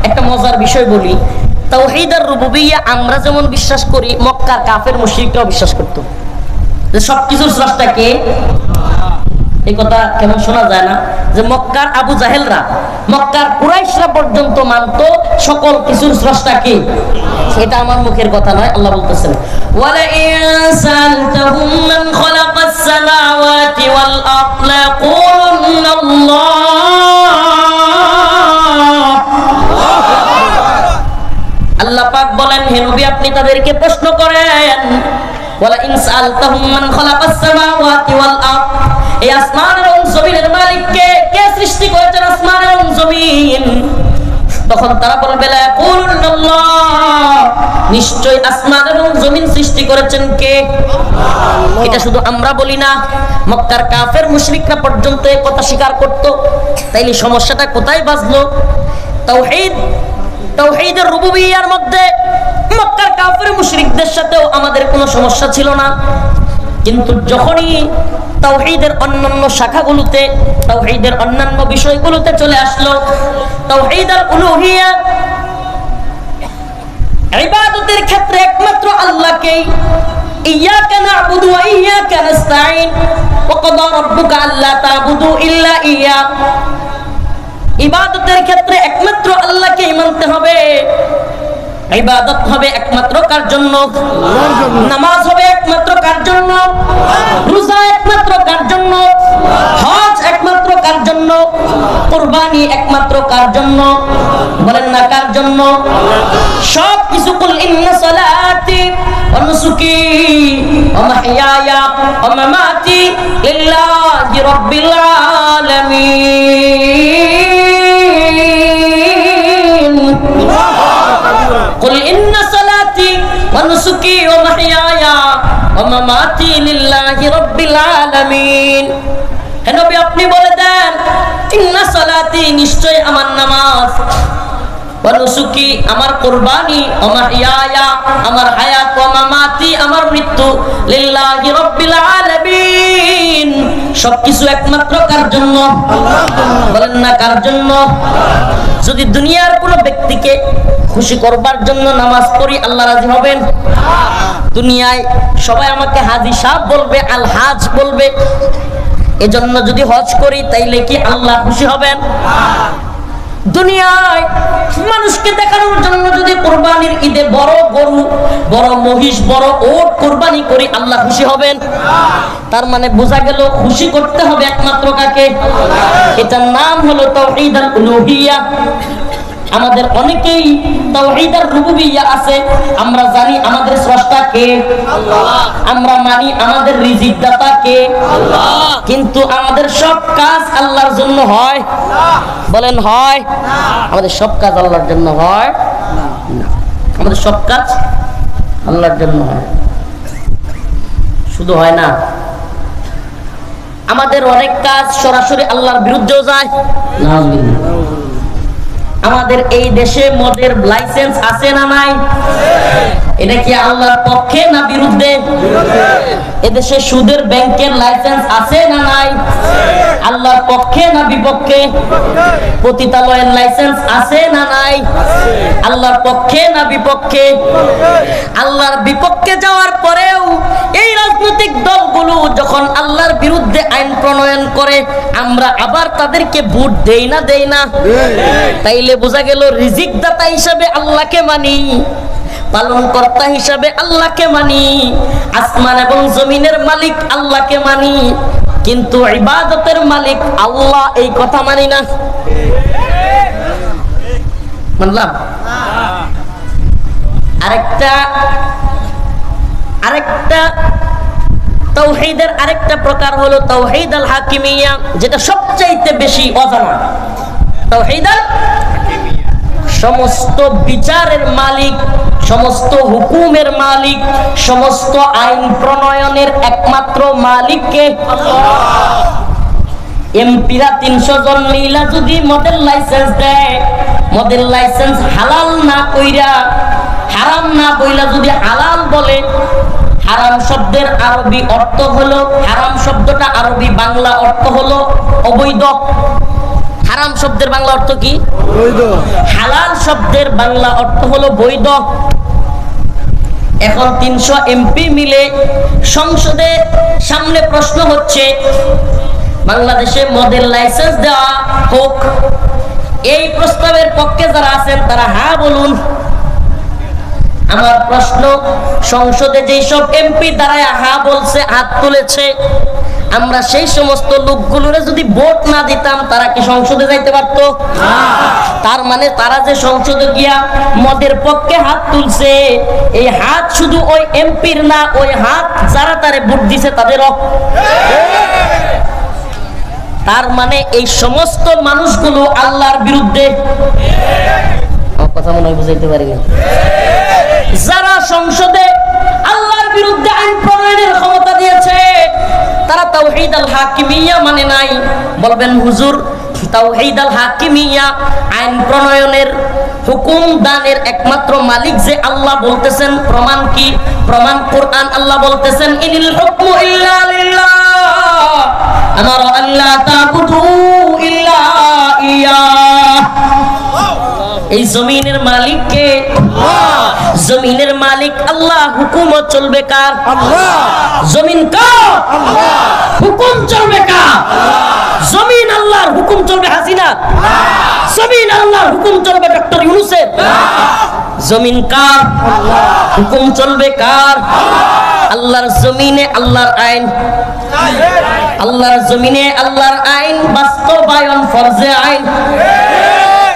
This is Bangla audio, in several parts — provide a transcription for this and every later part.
একটা মজার বিষয় বলি, তাওহীদ আর রুবুবিয়্যাহ আমরা যেমন বিশ্বাস করি, মক্কার কাফের মুশরিকরাও বিশ্বাস করত যে সবকিছুর স্রষ্টা কে। এই কথা কেমন শোনা যায় না, যে মক্কার আবু জাহেলরা, মক্কার কুরাইশরা পর্যন্ত মানতো সকল কিছুর স্রষ্টা কে। এটা আমার মুখের কথা নয়, আল্লাহ বলতেছেন ওয়ালা ইনসালতাহুম মান খালাকাস সামাওয়াতি ওয়াল আরদ লায়াকুলুন্না আল্লাহ। আল্লাহ পাক বলেন, হে নবী আপনি তাদেরকে প্রশ্ন করেন, ওয়ালা ইনসালতাহুম মান খালাকাস সামাওয়াতি ওয়াল আরদ, এই আসমান এবং জমিনের মালিক কে? কে সৃষ্টি করেছেন আসমান এবং জমিন? তখন তারা বলবে লা ইয়াকুলুন্না আল্লাহ, নিশ্চয় আসমান এবং জমিন সৃষ্টি করেছেন কে? আল্লাহ। এটা শুধু আমরা বলি না, মক্কার কাফের মুশরিকরা পর্যন্ত এই কথা স্বীকার করত। তাইলে সমস্যাটা কোথায় বাজলো? তাওহীদের রুবুবিয়্যাহর মধ্যে মক্কার কাফের মুশরিকদের সাথেও আমাদের কোনো সমস্যা ছিল না, কিন্তু যখনই তাওহীদের অন্যান্য শাখাগুলোতে, তাওহীদের অন্যান্য বিষয়গুলোতে চলে আসলো, তাওহীদ আল উলুহিয়্যাহ, ইবাদতের ক্ষেত্রে একমাত্র আল্লাহকেই, ইয়াকা না'বুদু ওয়া ইয়াকা নাস্তাঈন, ওয়া ক্বাদা রাব্বুকা আল্লা তা'বুদু ইল্লা ইয়্যা, ইবাদতের ক্ষেত্রে একমাত্র আল্লাহকেই মানতে হবে। ইবাদত হবে একমাত্র কার জন্য? নামাজ হবে একমাত্র কার জন্য? রোজা একমাত্র কার জন্য? হজ একমাত্র কার জন্য? কুরবানি একমাত্র কার জন্য? বলেন না কার জন্য? সব কিছু কুল ইন্না সালাতি ওয়া নুসুকি ওয়া মাহইয়ায়া ওয়া মামাতি লিল্লাহি রাব্বিল আলামিন। কুল ইন্না সালাতি ওয়া নুসুকি ওয়া মাহইয়ায়া ওয়া মামাতি লিল্লাহি রাব্বিল আলামিন। হে নবী আপনি বলে দেন, ইন্না সালাতি, নিশ্চয় আমার নামাজ, ওয়া নুসুকি, আমার কুরবানি, ওয়া মাহইয়ায়া, আমার হায়াত, ওয়া মামাতি, আমার মৃত্যু, লিল্লাহি রাব্বিল আলামিন, সবকিছু একমাত্র কার জন্য? বলেন না কার জন্য? যদি দুনিয়ার কোনো ব্যক্তিকে খুশি করবার জন্য নামাজ পড়ি, আল্লাহ রাজি হবেন? দুনিয়ায় সবাই আমাকে হাজী সাহেব বলবে, আল হাজ বলবে, এজন্য যদি হজ করি তাইলে কি আল্লাহ খুশি হবেন? দুনিয়ায় মানুষকে দেখানোর জন্য যদি কুরবানির ঈদে বড় গরু, বড় মহিষ, বড় ওট কুরবানি করি, আল্লাহ খুশি হবেন? তার মানে বোঝা গেল খুশি করতে হবে একমাত্র কাকে? এটার নাম হলো তাওহীদ আল উলুহিয়্যাহ। আমাদের অনেকেই তাওহীদ আর রুবুবিয়্যাহ আছে, আমরা জানি আমাদের স্রষ্টা কে, আল্লাহ, আমরা মানি আমাদের রিজিক দাতা কে, আল্লাহ, কিন্তু আমাদের সব কাজ আল্লাহর জন্য হয়? বলেন হয়? আমাদের সব কাজ আল্লাহর জন্য হয় না। আমাদের সব কাজ আল্লাহর জন্য হয়, শুধু হয় না, আমাদের অনেক কাজ সরাসরি আল্লাহর বিরুদ্ধেও যায়। আমাদের এই দেশে মদের লাইসেন্স আছে না নাই? এটা কি আল্লাহর পক্ষে না বিরুদ্ধে? এদেশে সুদের ব্যাংকের লাইসেন্স আছে না নাই? আল্লাহর পক্ষে না বিপক্ষে? পতিতালয়ের লাইসেন্স আছে না নাই? আল্লাহর পক্ষে না বিপক্ষে? আল্লাহর বিপক্ষে যাওয়ার পরেও এই রাজনৈতিক দলগুলো যখন আল্লাহর বিরুদ্ধে আইন প্রণয়ন করে, আমরা আবার তাদেরকে ভোট দেই না? দেই না? তাইলে বোঝা গেল রিজিক দাতা হিসাবে আল্লাহকে মানি, পালন কর্তা হিসাবে আল্লাহকে মানি, আসমান এবং জমিনের মালিক আল্লাহকে মানি, কিন্তু ইবাদতের মালিক আল্লাহ, এই কথা মানি না। মানলাম? আরেকটা তাওহীদের আরেকটা প্রকার হলো তাওহীদ আল হাকিমিয়্যাহ, যেটা সবচাইতে বেশি অজানা। তাওহীদ আল হাকিমিয়্যাহ, সমস্ত বিচারের মালিক, সমস্ত হুকুমের মালিক, সমস্ত আইন প্রণয়নের একমাত্র মালিককে আল্লাহ। এমপিরা 300 জন মিলা যদি মদের লাইসেন্স দেয়, মদের লাইসেন্স হালাল না কইরা, হারাম না বইলা যদি হালাল বলে, হারাম শব্দের আরবি অর্থ হলো, হারাম শব্দটা আরবি বাংলা অর্থ হলো অবৈধ। হারাম শব্দের বাংলা অর্থ কি? অবৈধ। হালাল শব্দের বাংলা অর্থ হলো বৈধ। এখন 300 এমপি মিলে সংসদে সামনে প্রশ্ন হচ্ছে বাংলাদেশে মদের লাইসেন্স দেওয়া হোক। এই প্রস্তাবের পক্ষে যারা আছেন তারা হ্যাঁ বলুন। আমার প্রশ্ন, সংসদে যেই সব এমপি দাঁড়ায় হ্যাঁ বলছে, হাত তুলেছে, আমরা সেই সমস্ত লোকগুলোরে যদি ভোট না দিতাম তারা কি সংসদে যাইতে পারতো? তার মানে তারা যে সংসদে গিয়া মদের পক্ষে হাত তুলছে, এই হাত শুধু ওই এমপির না, ওই হাত যারা তারে ভোট দিছে তাদেরও। তার মানে এই সমস্ত মানুষগুলো আল্লাহর বিরুদ্ধে। কথা মনে হয় বুঝাইতে পারিনি। যারা সংসদে আল্লাহর বিরুদ্ধে আইন প্রণয়নের ক্ষমতা দিয়েছে তারা তাওহীদ আল হাকিমিয়া মানে নাই। বলবেন হুজুর, তাওহীদ আল হাকিমিয়া আইন প্রণয়নের হুকুম দানের একমাত্র মালিক যে আল্লাহ বলতেছেন, প্রমাণ কি? প্রমাণ কোরআন। আল্লাহ বলতেছেন ইনিল হুকমু ইল্লা লিল্লাহ আমারা আল্লা তা'বুদু ইল্লা ইয়্যাহ। এই জমিনের মালিক কে? জমিনের মালিক আল্লাহ। হুকুম চলবে কার? আল্লাহ। জমিন কার? আল্লাহ। হুকুম চলবে কার? জমিন আল্লাহর, হুকুম চলবে হাসিনা? জমিন আল্লাহর, হুকুম চলবে ডক্টর ইউনূসের? জমিন কার? আল্লাহ। হুকুম চলবে কার? আল্লাহর জমিনে আল্লাহর আইন। আল্লাহর জমিনে আল্লাহর আইন বাস্তবায়ন ফরজে আইন।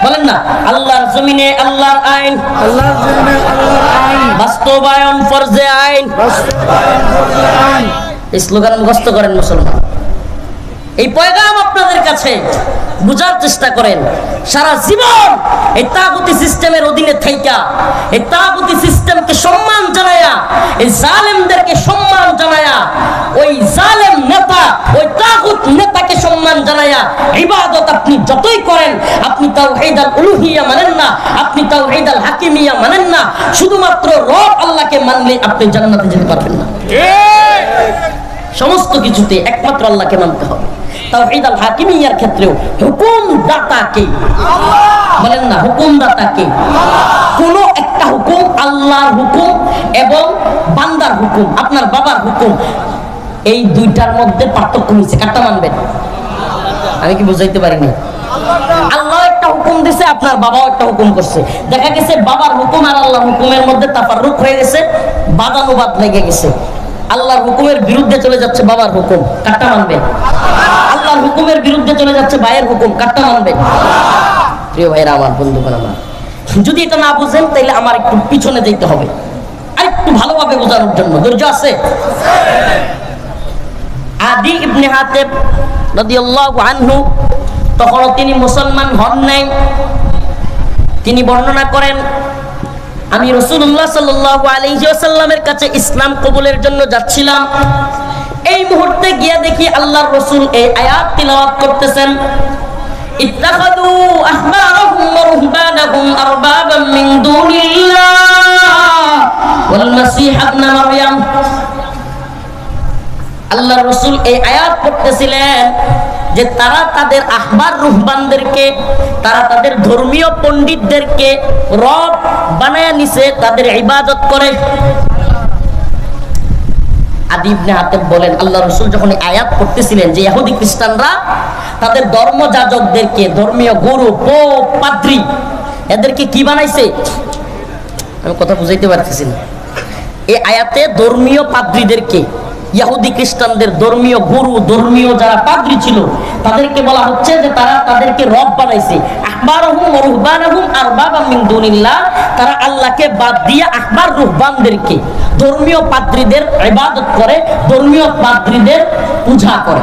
বলেন না, আল্লাহর জমিনে আল্লাহর আইন, আল্লাহর জমিনে আল্লাহর আইন বাস্তবায়ন ফরজে আইন, বাস্তবায়ন ফরজে আইন। এই স্লোগান মুখস্থ করেন মুসলমান। এই পয়গাম আপনাদের কাছে বুঝার চেষ্টা করেন। সারা জীবন এই তাগুতি সিস্টেমের অধীনে থাইকা, এই তাগুতি সিস্টেমকে সম্মান জানায়া, এই জালেমদেরকে সম্মান জানায়া, ওই জালেম নেতা, ওই তাগুত নেতাকে সম্মান জানায়া ইবাদত আপনি যতই করেন, আপনি তাওহীদ আল উলুহিয়া মানেন না, আপনি তাওহীদ আল হাকিমিয়া মানেন না। শুধুমাত্র রব আল্লাহকে মানলে আপনি জান্নাতে যেতে পারবেন না। সমস্ত কিছুতে একমাত্র আল্লাহকে মানতে হবে। তাওহীদ আল হাকিমিয়ার ক্ষেত্রেও হুকুম দাতা কে? আল্লাহ। বলেন না, হুকুম দাতা কে? আল্লাহ। কোন একটা হুকুম, আল্লাহর হুকুম এবং বান্দার হুকুম, আপনার বাবার হুকুম, এই দুইটার মধ্যে পার্থক্য হয়েছে। কারটা মানবেন? আমি কি বুঝাইতে পারিনি? আল্লাহ একটা হুকুম দিছে, আপনার বাবাও একটা হুকুম করছে। দেখা গেছে বাবার হুকুম আর আল্লাহর হুকুমের মধ্যে তাফাররুক হয়ে গেছে, বাদানুবাদ লেগে গেছে। আল্লাহর হুকুমের বিরুদ্ধে চলে যাচ্ছে বাবার হুকুম, কারটা মানবে? আল্লাহর হুকুমের বিরুদ্ধে চলে যাচ্ছে ভাইয়ের হুকুম, কারটা মানবে? প্রিয় ভাইরা আমার, বন্ধুগণ আমার, যদি এটা না বুঝেন তাহলে আমার একটু পিছনে যেতে হবে আর একটু ভালোভাবে বোঝানোর জন্য। ধৈর্য আছে? আদি ইবনে হাতেম রাদিয়াল্লাহু আনহু, তখনও তিনি মুসলমান হন নাই। তিনি বর্ণনা করেন, আমি রাসূলুল্লাহ সাল্লাল্লাহু আলাইহি ওয়াসাল্লামের কাছে ইসলাম কবুলের জন্য যাচ্ছিলাম। এই মুহূর্তে গিয়া দেখি আল্লাহর রাসূল এই আয়াত তিলাওয়াত করতেছেন, ইত্তাখাযু আহবারাহুম ওয়া রুহবানাহুম আরবাবাম মিন দুনিল্লাহ ওয়াল মাসীহ ইবনে মারইয়াম। আল্লাহর রাসূল এই আয়াত পড়তেছিলেন যে তারা তাদের আহবার রুহবানদেরকে, তারা তাদের ধর্মীয় পণ্ডিতদেরকে রব বানায়া নিছে, তাদের ইবাদত করে। আদি ইবনে হাতেম বলেন, আল্লাহ রাসূল যখন আয়াত পড়তেছিলেন যে ইহুদি খ্রিস্টানরা তাদের ধর্মযাজকদেরকে, ধর্মীয় গুরু, পোপ, পাদ্রী, এদেরকে কি বানাইছে? আমি কথা বুঝাইতে পারতেছি না। এই আয়াতে ধর্মীয় পাদ্রীদেরকে, ইহুদি খ্রিস্টানদের ধর্মীয় গুরু, ধর্মীয় যারা পাদ্রী ছিল তাদেরকে বলা হচ্ছে যে তারা তাদেরকে রব বানাইছে। আহবারহুম ওয়া রুহবানাহুম আরবাবাম মিন দুনিল্লাহ, তারা আল্লাহকে বাদ দিয়ে আহবার রুহবানদেরকে, ধর্মীয় পাদ্রীদের ইবাদত করে, ধর্মীয় পাদ্রীদের পূজা করে।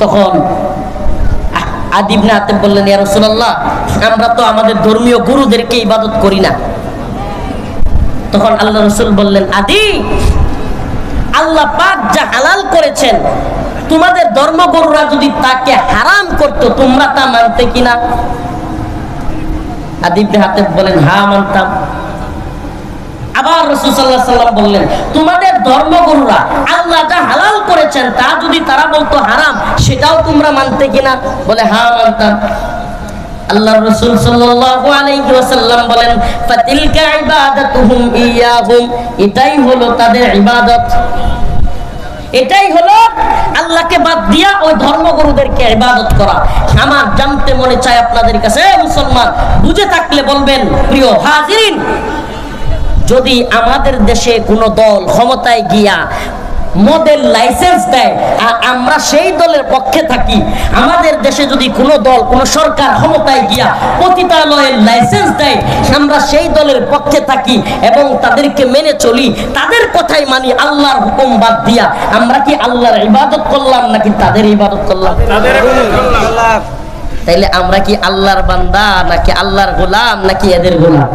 তখন আদি ইবনে হাতেম বললেন, ইয়া রাসূলুল্লাহ, আমরা তো আমাদের ধর্মীয় গুরুদেরকে ইবাদত করি না। তখন আল্লাহ রাসূল বললেন, আদি, আল্লাহ পাক যা হালাল করেছেন, তোমাদের ধর্মগুরুরা যদি তাকে হারাম করতো তোমরা তা মানতে কিনা? আদি ইবনে হাতেম বলেন, হ্যাঁ মানতাম। আবার রাসূল সাল্লাল্লাহু আলাইহি ওয়াসাল্লাম বললেন, তোমাদের ধর্মগুরুরা আল্লাহ যা হালাল করেছেন তা যদি তারা বলতো হারাম, সেটাও তোমরা মানতে কিনা? বলে হ্যাঁ মানতাম। আল্লাহর রাসূল সাল্লাল্লাহু আলাইহি ওয়াসাল্লাম বলেন ফাতিলকা ইবাদাতুহুম ইয়াহুম, এটাই হলো তাদের ইবাদত, এটাই হলো আল্লাহকে বাদ দিয়া ওই ধর্মগুরুদেরকে ইবাদত করা। আমার জানতে মনে চায় আপনাদের কাছে, মুসলমান বুঝে থাকলে বলবেন। প্রিয় হাজিরিন, যদি আমাদের দেশে কোনো দল ক্ষমতায় গিয়া মদের লাইসেন্স দেয় আর আমরা সেই দলের পক্ষে থাকি, আমাদের দেশে যদি কোনো দল কোনো সরকার ক্ষমতায় গিয়া পতিতালয়ের লাইসেন্স দেয়, আমরা সেই দলের পক্ষে থাকি এবং তাদেরকে মেনে চলি, তাদের কথাই মানি, আল্লাহর হুকুম বাদ দিয়া, আমরা কি আল্লাহর ইবাদত করলাম নাকি তাদের ইবাদত করলাম? তাইলে আমরা কি আল্লাহর বান্দা নাকি আল্লাহর গোলাম নাকি এদের গোলাম?